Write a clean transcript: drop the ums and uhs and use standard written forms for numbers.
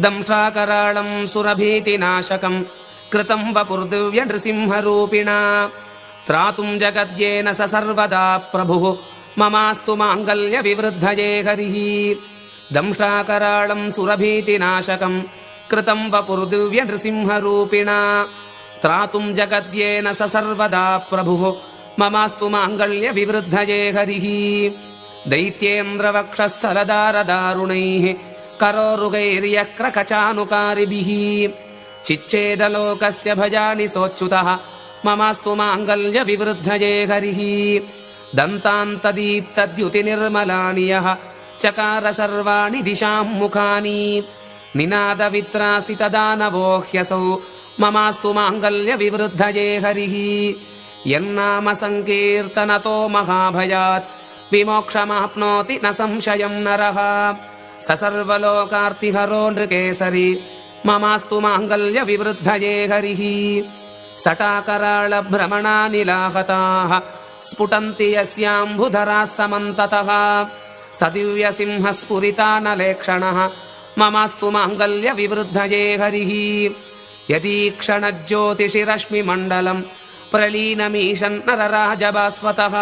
दंष्ट्राकराळं सुरभीतिनाशकं कृतं वपुर्दिव्य नृसिंहरूपिणा त्रातुं जगद्येन स सर्वदा प्रभुः ममास्तु माङ्गल्यविवृद्धये हरिः दंष्ट्राकराळं सुरभीतिनाशकं कृतं वपुर्दिव्य नृसिंहरूपिणा त्रातुं जगद्येन स सर्वदा प्रभुः ममास्तु माङ्गल्यविवृद्धये हरिः दैत्येन्द्रवक्षस्थलदारदारुणैः करोरुगैर्यक्रकचानुकारिभिः चिच्छेदलोकस्य भजानि सोच्युतः ममास्तु माङ्गल्यविवृद्धये हरिः दन्तान्तदीप्तद्युतिनिर्मलानि यः चकार सर्वाणि दिशां मुखानि निनादवित्रासितदानवो ह्यसौ ममास्तु माङ्गल्यविवृद्धये हरिः यन्नाम संकीर्तनतो महाभयात् विमोक्षमाप्नोति न संशयं नरः स सर्वलोकार्तिहरो नृकेसरी ममास्तु माङ्गल्यविवृद्धये हरिः सटाकराळभ्रमणानिलाहताः स्फुटन्ति यस्याम्बुधराः समन्ततः स दिव्यसिंहस्फुरितानलेक्षणः ममास्तु माङ्गल्यविवृद्धये हरिः यदीक्षणज्योतिषिरश्मिमण्डलं प्रलीनमीशन् नरराजभास्वतः